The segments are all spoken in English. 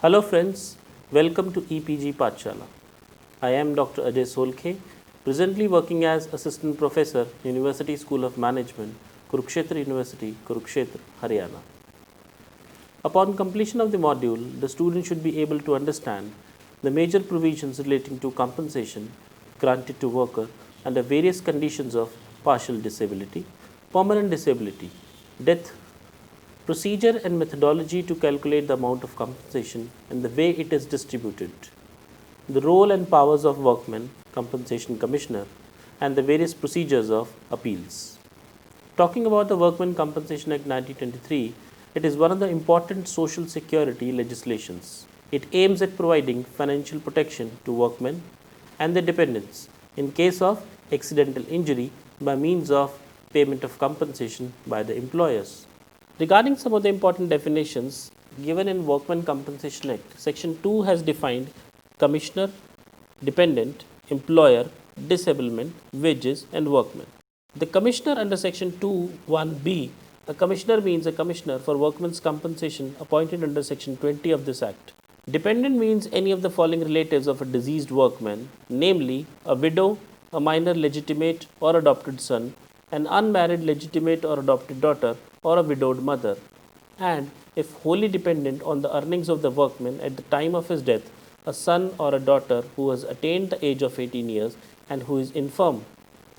Hello friends, welcome to EPG Pathshala. I am Dr. Ajay Solkhe, presently working as Assistant Professor, University School of Management, Kurukshetra University, Kurukshetra, Haryana. Upon completion of the module, the student should be able to understand the major provisions relating to compensation granted to worker under various conditions of partial disability, permanent disability, death, procedure and methodology to calculate the amount of compensation and the way it is distributed, the role and powers of Workmen Compensation Commissioner, and the various procedures of appeals. Talking about the Workmen Compensation Act 1923, it is one of the important social security legislations. It aims at providing financial protection to workmen and their dependents in case of accidental injury by means of payment of compensation by the employers. Regarding some of the important definitions given in Workmen Compensation Act, Section 2 has defined commissioner, dependent, employer, disablement, wages, and workmen. The commissioner under Section 2(1)(b), a commissioner means a commissioner for workmen's compensation appointed under Section 20 of this Act. Dependent means any of the following relatives of a deceased workman, namely a widow, a minor legitimate or adopted son, an unmarried legitimate or adopted daughter, or a widowed mother, and if wholly dependent on the earnings of the workman at the time of his death, a son or a daughter who has attained the age of 18 years and who is infirm.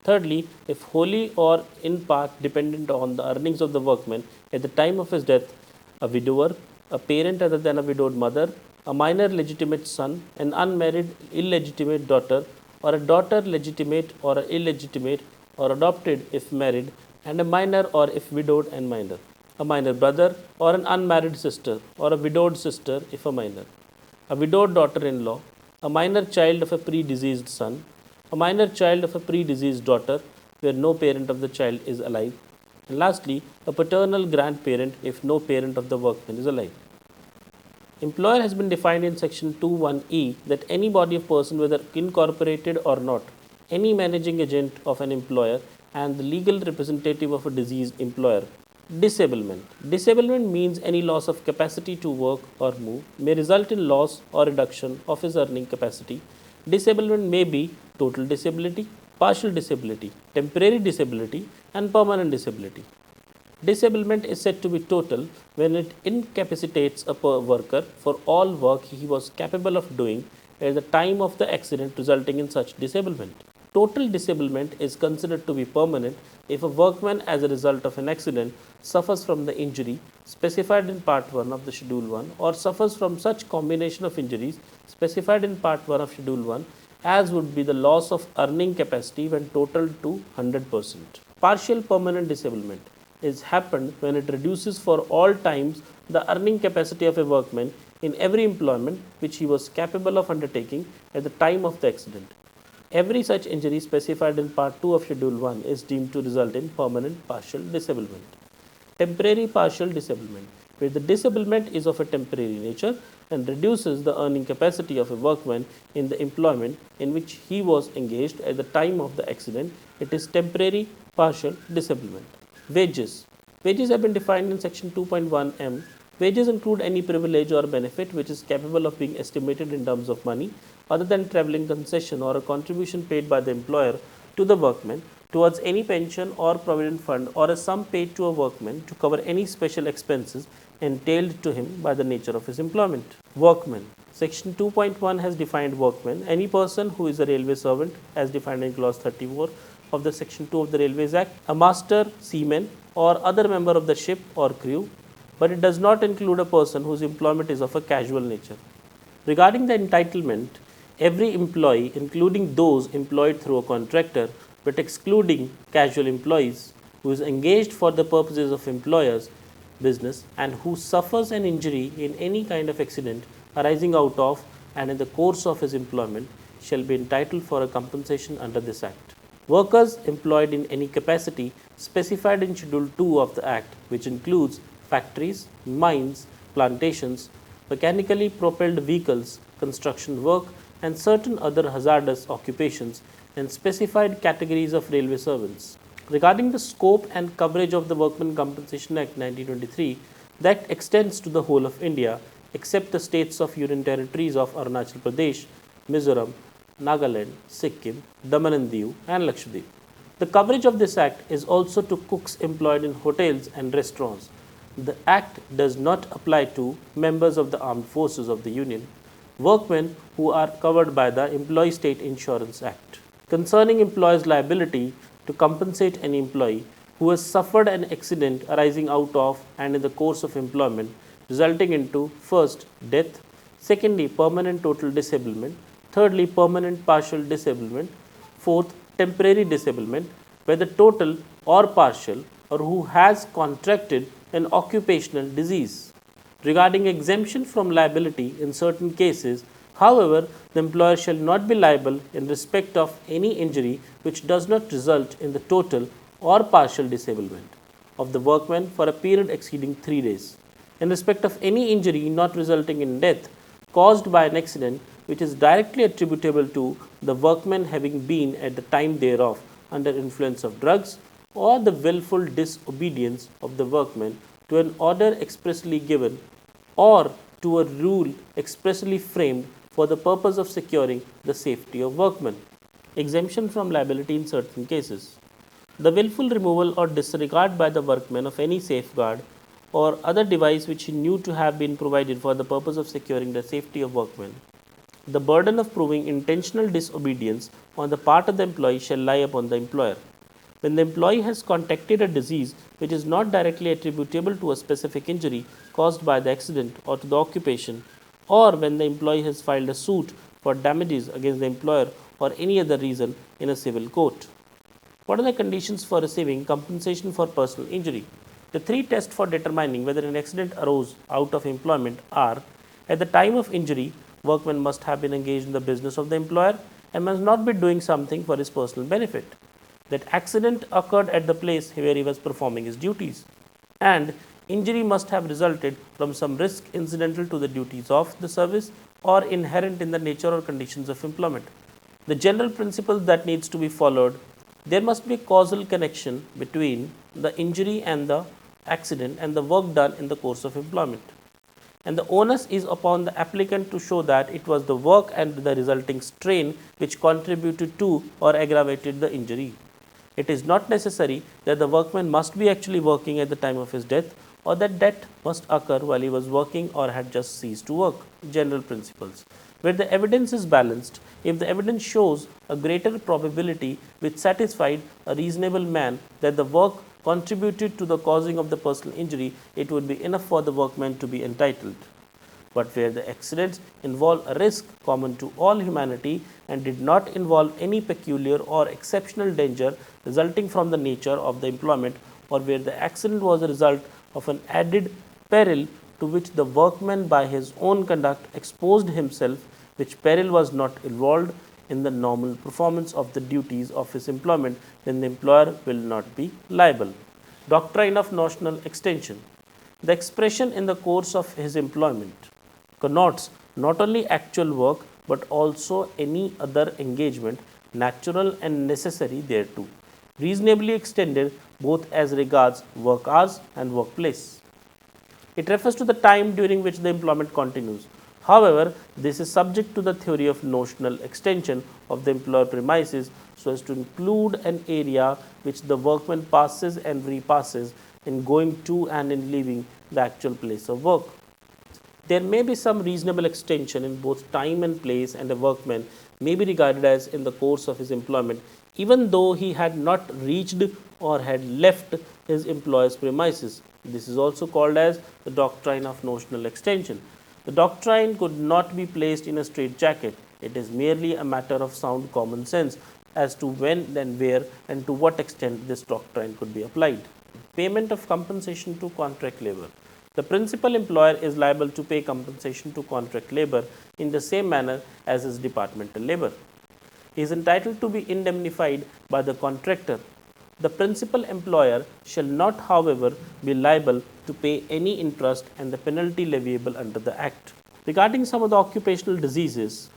Thirdly, if wholly or in part dependent on the earnings of the workman at the time of his death, a widower, a parent other than a widowed mother, a minor legitimate son, an unmarried illegitimate daughter, or a daughter legitimate or illegitimate or adopted if married, and a minor or if widowed and minor, a minor brother or an unmarried sister or a widowed sister if a minor, a widowed daughter-in-law, a minor child of a predeceased son, a minor child of a predeceased daughter where no parent of the child is alive, and lastly, a paternal grandparent if no parent of the workman is alive. Employer has been defined in Section 2(1)(e) that any body of person, whether incorporated or not, any managing agent of an employer and the legal representative of a deceased employer. Disablement. Disablement means any loss of capacity to work or move may result in loss or reduction of his earning capacity. Disablement may be total disability, partial disability, temporary disability, and permanent disability. Disablement is said to be total when it incapacitates a worker for all work he was capable of doing at the time of the accident resulting in such disablement. Total disablement is considered to be permanent if a workman as a result of an accident suffers from the injury specified in Part 1 of the Schedule 1 or suffers from such combination of injuries specified in Part 1 of Schedule 1 as would be the loss of earning capacity when totaled to 100%. Partial permanent disablement is happened when it reduces for all times the earning capacity of a workman in every employment which he was capable of undertaking at the time of the accident. Every such injury specified in Part 2 of Schedule 1 is deemed to result in permanent partial disablement. Temporary partial disablement, where the disablement is of a temporary nature and reduces the earning capacity of a workman in the employment in which he was engaged at the time of the accident. It is temporary partial disablement. Wages. Wages have been defined in Section 2(1)(m). Wages include any privilege or benefit which is capable of being estimated in terms of money other than travelling concession or a contribution paid by the employer to the workman towards any pension or provident fund or a sum paid to a workman to cover any special expenses entailed to him by the nature of his employment. Workman. Section 2(1) has defined workman, any person who is a railway servant as defined in clause 34 of the Section 2 of the Railways Act, a master, seaman or other member of the ship or crew, but it does not include a person whose employment is of a casual nature. Regarding the entitlement, every employee, including those employed through a contractor but excluding casual employees, who is engaged for the purposes of employer's business and who suffers an injury in any kind of accident arising out of and in the course of his employment, shall be entitled for a compensation under this Act. Workers employed in any capacity specified in Schedule 2 of the Act, which includes factories, mines, plantations, mechanically propelled vehicles, construction work, and certain other hazardous occupations, and specified categories of railway servants. Regarding the scope and coverage of the Workmen Compensation Act 1923, the Act extends to the whole of India except the states of Union Territories of Arunachal Pradesh, Mizoram, Nagaland, Sikkim, Daman and Diu, and Lakshadweep. The coverage of this Act is also to cooks employed in hotels and restaurants. The Act does not apply to members of the armed forces of the Union, workmen who are covered by the Employee State Insurance Act. Concerning employer's liability to compensate an employee who has suffered an accident arising out of and in the course of employment resulting into first, death, secondly, permanent total disablement, thirdly, permanent partial disablement, fourth, temporary disablement, whether total or partial, or who has contracted an occupational disease. Regarding exemption from liability in certain cases, however, the employer shall not be liable in respect of any injury which does not result in the total or partial disablement of the workman for a period exceeding 3 days. In respect of any injury not resulting in death caused by an accident which is directly attributable to the workman having been at the time thereof under influence of drugs, or the willful disobedience of the workman to an order expressly given or to a rule expressly framed for the purpose of securing the safety of workmen. Exemption from liability in certain cases. The willful removal or disregard by the workman of any safeguard or other device which he knew to have been provided for the purpose of securing the safety of workmen. The burden of proving intentional disobedience on the part of the employee shall lie upon the employer. When the employee has contracted a disease which is not directly attributable to a specific injury caused by the accident or to the occupation, or when the employee has filed a suit for damages against the employer or any other reason in a civil court. What are the conditions for receiving compensation for personal injury? The three tests for determining whether an accident arose out of employment are: at the time of injury, workman must have been engaged in the business of the employer and must not be doing something for his personal benefit. That accident occurred at the place where he was performing his duties, and injury must have resulted from some risk incidental to the duties of the service or inherent in the nature or conditions of employment. The general principle that needs to be followed: there must be a causal connection between the injury and the accident and the work done in the course of employment. And the onus is upon the applicant to show that it was the work and the resulting strain which contributed to or aggravated the injury. It is not necessary that the workman must be actually working at the time of his death, or that death must occur while he was working or had just ceased to work. General principles. Where the evidence is balanced, if the evidence shows a greater probability which satisfied a reasonable man that the work contributed to the causing of the personal injury, it would be enough for the workman to be entitled. But where the accidents involve a risk common to all humanity and did not involve any peculiar or exceptional danger resulting from the nature of the employment, or where the accident was a result of an added peril to which the workman by his own conduct exposed himself, which peril was not involved in the normal performance of the duties of his employment, then the employer will not be liable. Doctrine of notional extension. The expression in the course of his employment connotes not only actual work but also any other engagement natural and necessary thereto, reasonably extended both as regards work hours and workplace. It refers to the time during which the employment continues. However, this is subject to the theory of notional extension of the employer premises so as to include an area which the workman passes and repasses in going to and in leaving the actual place of work. There may be some reasonable extension in both time and place, and a workman may be regarded as in the course of his employment even though he had not reached or had left his employer's premises. This is also called as the doctrine of notional extension. The doctrine could not be placed in a straitjacket. It is merely a matter of sound common sense as to when and where and to what extent this doctrine could be applied. Payment of compensation to contract labor. The principal employer is liable to pay compensation to contract labor in the same manner as his departmental labor. He is entitled to be indemnified by the contractor. The principal employer shall not, however, be liable to pay any interest and the penalty leviable under the Act. Regarding some of the occupational diseases,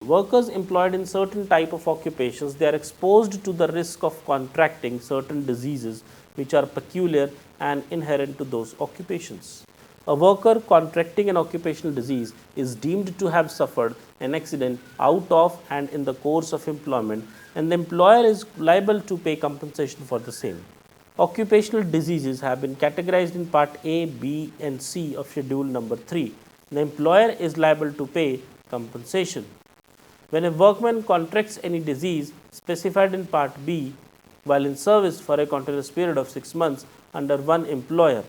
workers employed in certain type of occupations, they are exposed to the risk of contracting certain diseases which are peculiar and inherent to those occupations. A worker contracting an occupational disease is deemed to have suffered an accident out of and in the course of employment, and the employer is liable to pay compensation for the same. Occupational diseases have been categorized in Part A, B, and C of Schedule number 3. The employer is liable to pay compensation. When a workman contracts any disease specified in Part B while in service for a continuous period of 6 months under one employer,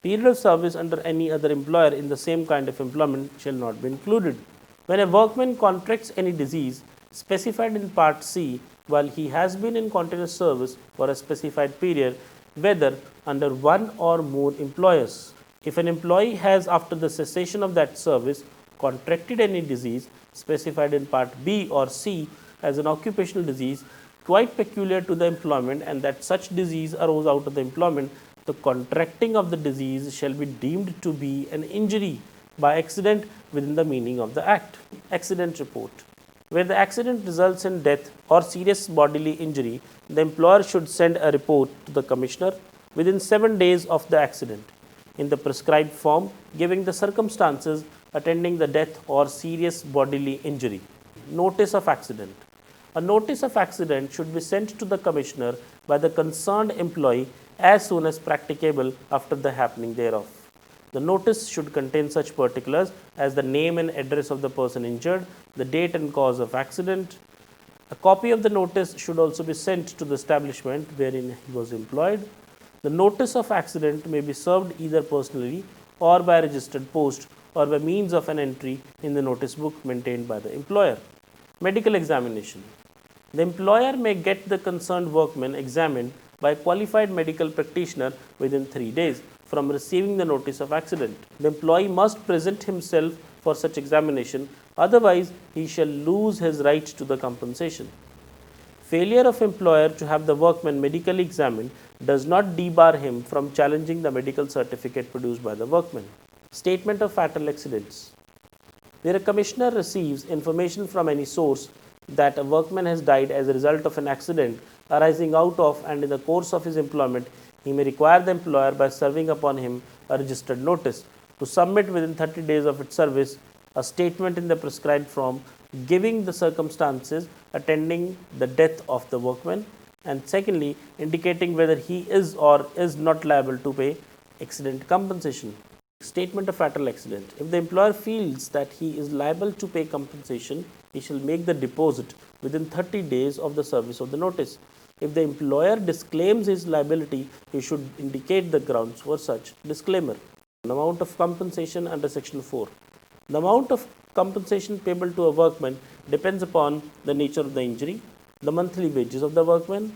period of service under any other employer in the same kind of employment shall not be included. When a workman contracts any disease specified in Part C while he has been in continuous service for a specified period, whether under one or more employers. If an employee has, after the cessation of that service, contracted any disease specified in Part B or C as an occupational disease quite peculiar to the employment, and that such disease arose out of the employment, the contracting of the disease shall be deemed to be an injury by accident within the meaning of the Act. Accident report. Where the accident results in death or serious bodily injury, the employer should send a report to the Commissioner within 7 days of the accident in the prescribed form, giving the circumstances attending the death or serious bodily injury. Notice of accident. A notice of accident should be sent to the Commissioner by the concerned employee as soon as practicable after the happening thereof. The notice should contain such particulars as the name and address of the person injured, the date and cause of accident. A copy of the notice should also be sent to the establishment wherein he was employed. The notice of accident may be served either personally or by registered post or by means of an entry in the notice book maintained by the employer. Medical examination. The employer may get the concerned workman examined by a qualified medical practitioner within 3 days from receiving the notice of accident. The employee must present himself for such examination, otherwise he shall lose his right to the compensation. Failure of employer to have the workman medically examined does not debar him from challenging the medical certificate produced by the workman. Statement of fatal accidents. Where a commissioner receives information from any source that a workman has died as a result of an accident arising out of and in the course of his employment, he may require the employer, by serving upon him a registered notice, to submit within 30 days of its service a statement in the prescribed form giving the circumstances attending the death of the workman, and secondly, indicating whether he is or is not liable to pay accident compensation. Statement of fatal accident. If the employer feels that he is liable to pay compensation, he shall make the deposit within 30 days of the service of the notice. If the employer disclaims his liability, he should indicate the grounds for such disclaimer. An amount of compensation under Section 4. The amount of compensation payable to a workman depends upon the nature of the injury, the monthly wages of the workman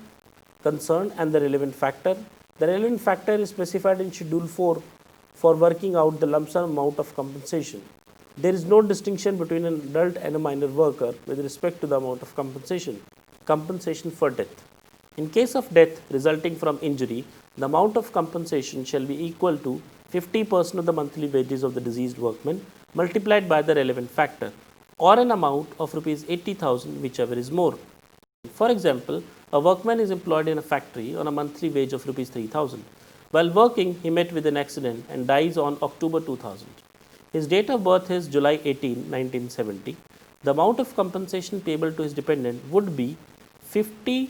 concerned, and the relevant factor. The relevant factor is specified in Schedule 4 for working out the lump sum amount of compensation. There is no distinction between an adult and a minor worker with respect to the amount of compensation. Compensation for death. In case of death resulting from injury, the amount of compensation shall be equal to 50% of the monthly wages of the deceased workman multiplied by the relevant factor, or an amount of Rs 80,000, whichever is more. For example, a workman is employed in a factory on a monthly wage of Rs 3,000. While working, he met with an accident and dies on October 2000. His date of birth is July 18, 1970. The amount of compensation payable to his dependent would be 50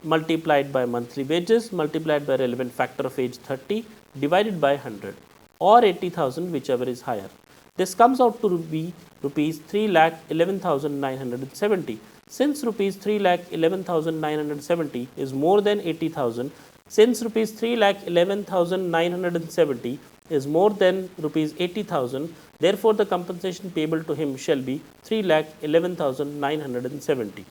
multiplied by monthly wages multiplied by relevant factor of age 30 divided by 100, or 80,000, whichever is higher. This comes out to be Rs 3,11,970. Since Rs 3,11,970 is more than 80,000, since Rs 3,11,970 is more than Rs 80,000, therefore the compensation payable to him shall be 3,11,970.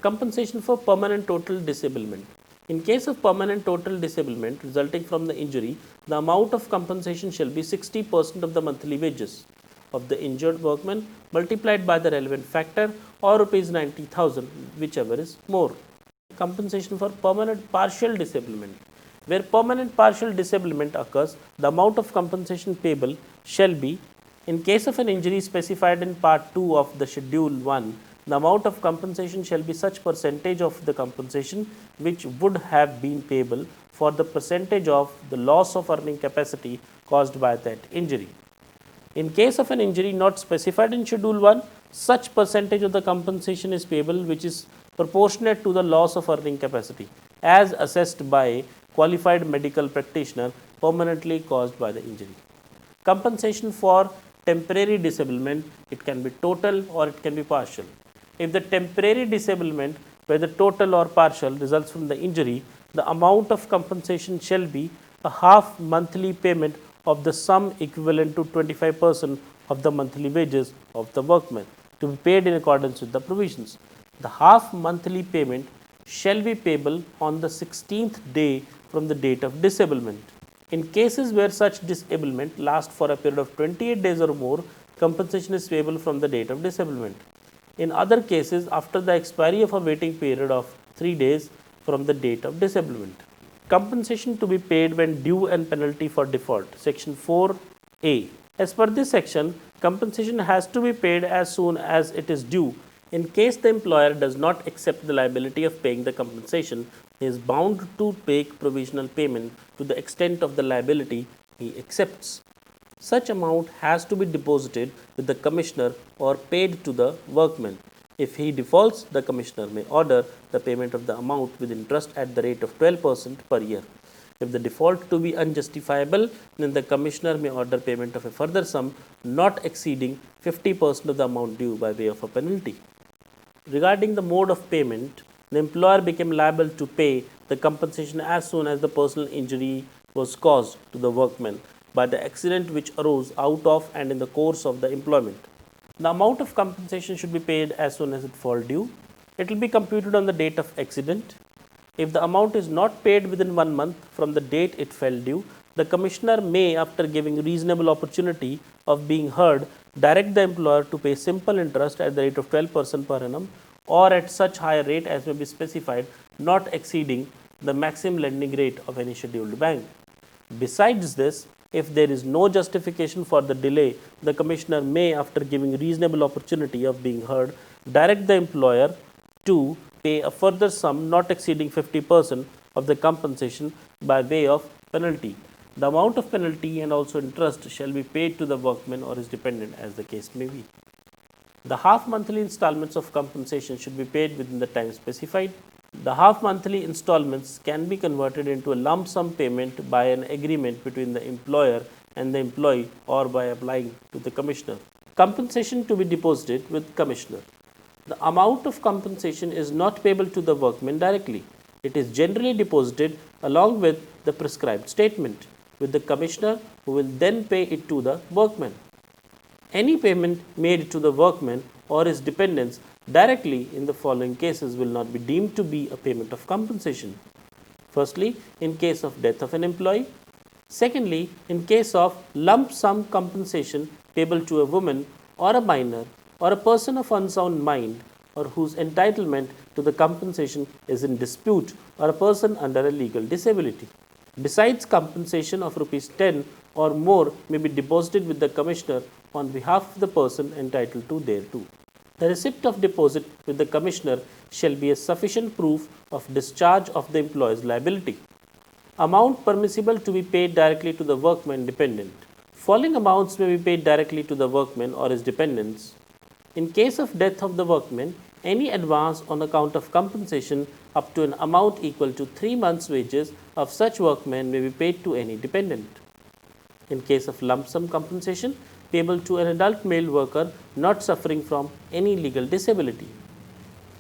Compensation for permanent total disablement. In case of permanent total disablement resulting from the injury, the amount of compensation shall be 60% of the monthly wages of the injured workman multiplied by the relevant factor, or Rs 90,000, whichever is more. Compensation for permanent partial disablement. Where permanent partial disablement occurs, the amount of compensation payable shall be, in case of an injury specified in Part 2 of the Schedule 1, The amount of compensation shall be such percentage of the compensation which would have been payable for the percentage of the loss of earning capacity caused by that injury. In case of an injury not specified in Schedule 1, such percentage of the compensation is payable which is proportionate to the loss of earning capacity as assessed by a qualified medical practitioner permanently caused by the injury. Compensation for temporary disablement, it can be total or it can be partial. If the temporary disablement, whether total or partial, results from the injury, the amount of compensation shall be a half monthly payment of the sum equivalent to 25% of the monthly wages of the workman to be paid in accordance with the provisions. The half monthly payment shall be payable on the 16th day from the date of disablement. In cases where such disablement lasts for a period of 28 days or more, compensation is payable from the date of disablement. In other cases, after the expiry of a waiting period of 3 days from the date of disablement. Compensation to be paid when due and penalty for default. Section 4A. As per this section, compensation has to be paid as soon as it is due. In case the employer does not accept the liability of paying the compensation, he is bound to make provisional payment to the extent of the liability he accepts. Such amount has to be deposited with the commissioner or paid to the workman. If he defaults, the commissioner may order the payment of the amount with interest at the rate of 12% per year. If the default to be unjustifiable, then the commissioner may order payment of a further sum not exceeding 50% of the amount due by way of a penalty. Regarding the mode of payment, the employer became liable to pay the compensation as soon as the personal injury was caused to the workman by the accident which arose out of and in the course of the employment. The amount of compensation should be paid as soon as it falls due. It will be computed on the date of accident. If the amount is not paid within 1 month from the date it fell due, the commissioner may, after giving reasonable opportunity of being heard, direct the employer to pay simple interest at the rate of 12% per annum or at such higher rate as may be specified, not exceeding the maximum lending rate of any scheduled bank. Besides this, if there is no justification for the delay, the commissioner may, after giving reasonable opportunity of being heard, direct the employer to pay a further sum not exceeding 50% of the compensation by way of penalty. The amount of penalty and also interest shall be paid to the workman or his dependent as the case may be. The half monthly installments of compensation should be paid within the time specified. The half monthly installments can be converted into a lump sum payment by an agreement between the employer and the employee or by applying to the commissioner. Compensation to be deposited with commissioner. The amount of compensation is not payable to the workman directly. It is generally deposited along with the prescribed statement with the commissioner, who will then pay it to the workman. Any payment made to the workman or his dependents directly in the following cases will not be deemed to be a payment of compensation. Firstly, in case of death of an employee. Secondly, in case of lump sum compensation payable to a woman or a minor or a person of unsound mind or whose entitlement to the compensation is in dispute or a person under a legal disability. Besides, compensation of rupees 10 or more may be deposited with the commissioner on behalf of the person entitled to thereto. The receipt of deposit with the commissioner shall be a sufficient proof of discharge of the employee's liability. Amount permissible to be paid directly to the workman dependent. Following amounts may be paid directly to the workman or his dependents. In case of death of the workman, any advance on account of compensation up to an amount equal to 3 months' wages of such workman may be paid to any dependent. In case of lump sum compensation payable to an adult male worker not suffering from any legal disability.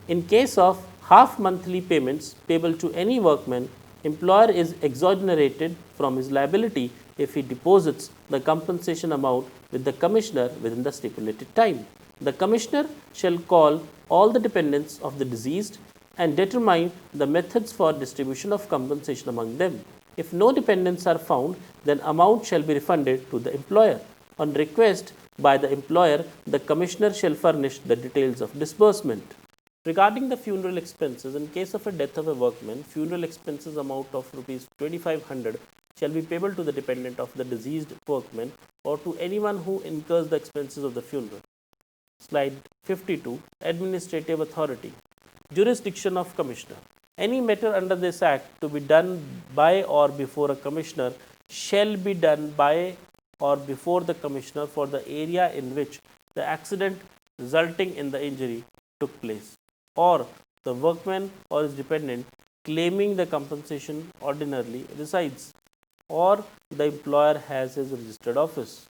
In case of half monthly payments payable to any workman, employer is exonerated from his liability if he deposits the compensation amount with the commissioner within the stipulated time. The commissioner shall call all the dependents of the deceased and determine the methods for distribution of compensation among them. If no dependents are found, then amount shall be refunded to the employer. On request by the employer, the commissioner shall furnish the details of disbursement. Regarding the funeral expenses, in case of a death of a workman, funeral expenses amount of rupees 2500 shall be payable to the dependent of the deceased workman or to anyone who incurs the expenses of the funeral. Slide 52. Administrative authority. Jurisdiction of Commissioner. Any matter under this Act to be done by or before a Commissioner shall be done by or before the Commissioner for the area in which the accident resulting in the injury took place, or the workman or his dependent claiming the compensation ordinarily resides, or the employer has his registered office.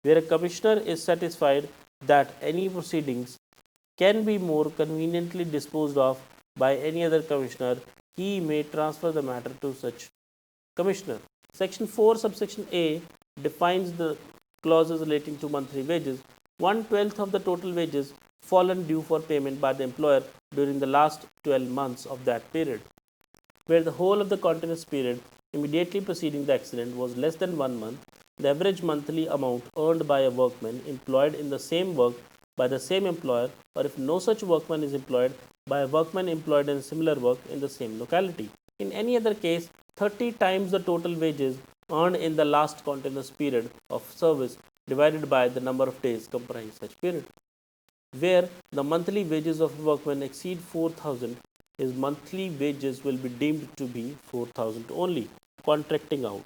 Where a Commissioner is satisfied that any proceedings can be more conveniently disposed of by any other Commissioner, he may transfer the matter to such Commissioner. Section 4, subsection A defines the clauses relating to monthly wages. 1/12 of the total wages fallen due for payment by the employer during the last 12 months of that period. Where the whole of the continuous period immediately preceding the accident was less than 1 month, the average monthly amount earned by a workman employed in the same work by the same employer, or if no such workman is employed, by a workman employed in similar work in the same locality. In any other case, 30 times the total wages earned in the last continuous period of service divided by the number of days comprising such period. Where the monthly wages of a workman exceed 4,000, his monthly wages will be deemed to be 4,000 only. Contracting out.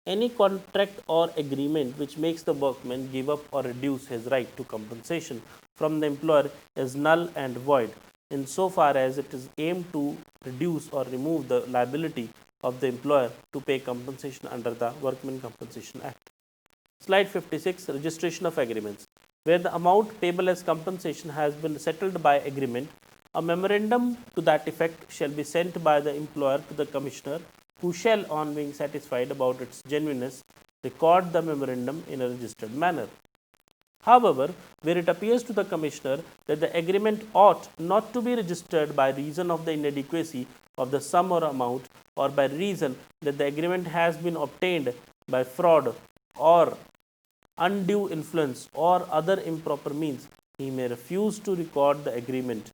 Any contract or agreement which makes the workman give up or reduce his right to compensation from the employer is null and void insofar as it is aimed to reduce or remove the liability of the employer to pay compensation under the Workmen Compensation Act. Slide 56. Registration of agreements. Where the amount payable as compensation has been settled by agreement, a memorandum to that effect shall be sent by the employer to the Commissioner, who shall, on being satisfied about its genuineness, record the memorandum in a registered manner. However, where it appears to the Commissioner that the agreement ought not to be registered by reason of the inadequacy of the sum or amount, or by reason that the agreement has been obtained by fraud or undue influence or other improper means, he may refuse to record the agreement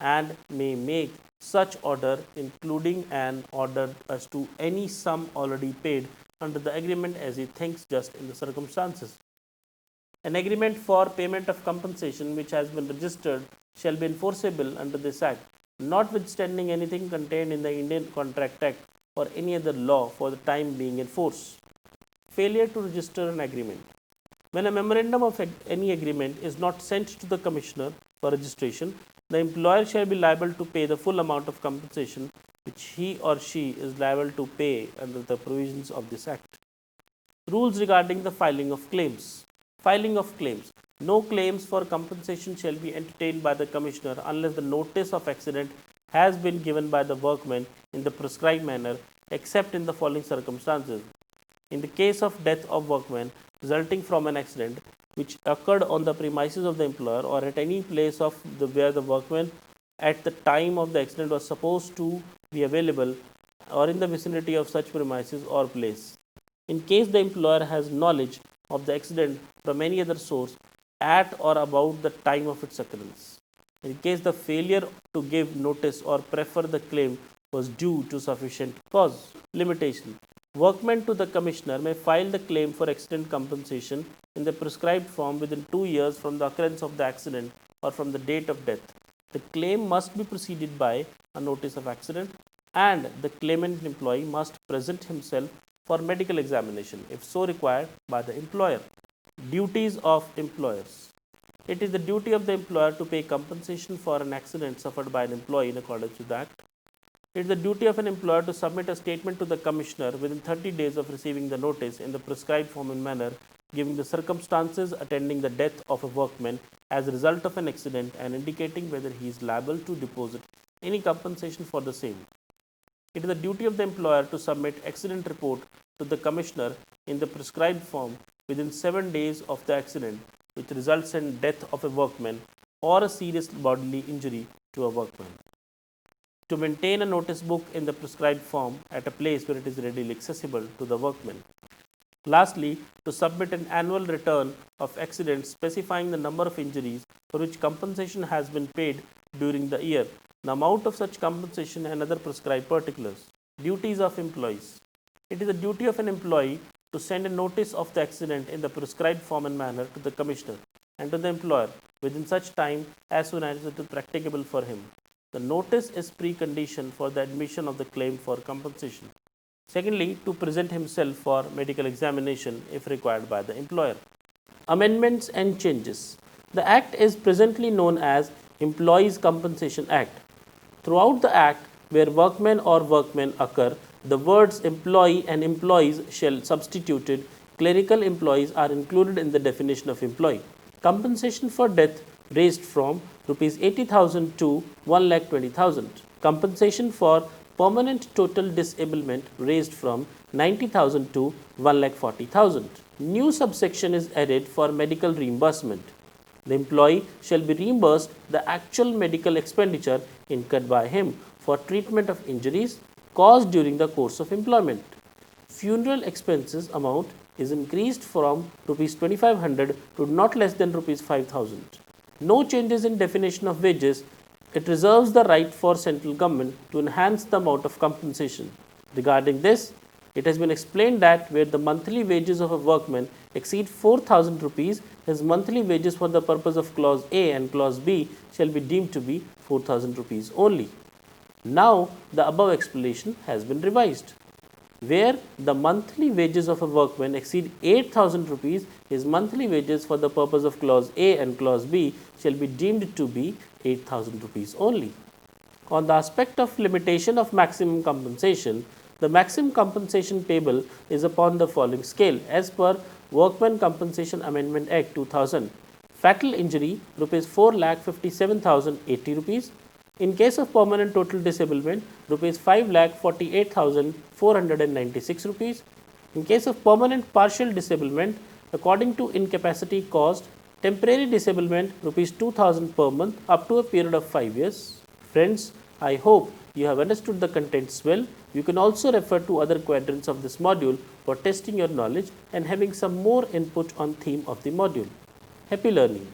and may make such order, including an order as to any sum already paid under the agreement as he thinks just in the circumstances. An agreement for payment of compensation which has been registered shall be enforceable under this Act, notwithstanding anything contained in the Indian Contract Act or any other law for the time being in force. Failure to register an agreement. When a memorandum of any agreement is not sent to the Commissioner for registration, the employer shall be liable to pay the full amount of compensation which he or she is liable to pay under the provisions of this Act. Rules regarding the filing of claims. Filing of claims. No claims for compensation shall be entertained by the Commissioner unless the notice of accident has been given by the workman in the prescribed manner, except in the following circumstances. In the case of death of workman resulting from an accident which occurred on the premises of the employer or at any place of where the workman at the time of the accident was supposed to be available, or in the vicinity of such premises or place. In case the employer has knowledge of the accident from any other source at or about the time of its occurrence. In case the failure to give notice or prefer the claim was due to sufficient cause. Limitation. Workmen to the Commissioner may file the claim for accident compensation in the prescribed form within 2 years from the occurrence of the accident or from the date of death. The claim must be preceded by a notice of accident, and the claimant employee must present himself for medical examination if so required by the employer. Duties of employers. It is the duty of the employer to pay compensation for an accident suffered by an employee in accordance with the Act. It is the duty of an employer to submit a statement to the Commissioner within 30 days of receiving the notice in the prescribed form and manner, giving the circumstances attending the death of a workman as a result of an accident and indicating whether he is liable to deposit any compensation for the same. It is the duty of the employer to submit accident report to the Commissioner in the prescribed form within 7 days of the accident which results in death of a workman or a serious bodily injury to a workman. To maintain a notice book in the prescribed form at a place where it is readily accessible to the workman. Lastly, to submit an annual return of accidents specifying the number of injuries for which compensation has been paid during the year, the amount of such compensation and other prescribed particulars. Duties of employees. It is the duty of an employee to send a notice of the accident in the prescribed form and manner to the Commissioner and to the employer within such time as soon as it is practicable for him. The notice is precondition for the admission of the claim for compensation. Secondly, to present himself for medical examination if required by the employer. Amendments and changes. The Act is presently known as Employees Compensation Act. Throughout the Act, where workmen or workmen occur, the words employee and employees shall substituted. Clerical employees are included in the definition of employee. Compensation for death raised from Rs 80,000 to 1,20,000. Compensation for permanent total disablement raised from 90,000 to 1,40,000. New subsection is added for medical reimbursement. The employee shall be reimbursed the actual medical expenditure incurred by him for treatment of injuries caused during the course of employment. Funeral expenses amount is increased from Rs 2,500 to not less than Rs 5,000. No changes in definition of wages. It reserves the right for central government to enhance the amount of compensation. Regarding this, it has been explained that where the monthly wages of a workman exceed 4,000 rupees, his monthly wages for the purpose of clause A and clause B shall be deemed to be 4,000 rupees only. Now, the above explanation has been revised. Where the monthly wages of a workman exceed 8,000 rupees, his monthly wages for the purpose of clause A and clause B shall be deemed to be 8,000 rupees only. On the aspect of limitation of maximum compensation, the maximum compensation payable is upon the following scale as per Workmen Compensation Amendment Act 2000. Fatal injury Rs 4,57,080 rupees. In case of permanent total disablement, Rs 5,48,496 rupees. In case of permanent partial disablement, according to incapacity caused, temporary disablement Rs 2,000 per month up to a period of 5 years. Friends, I hope you have understood the contents well. You can also refer to other quadrants of this module for testing your knowledge and having some more input on theme of the module. Happy learning!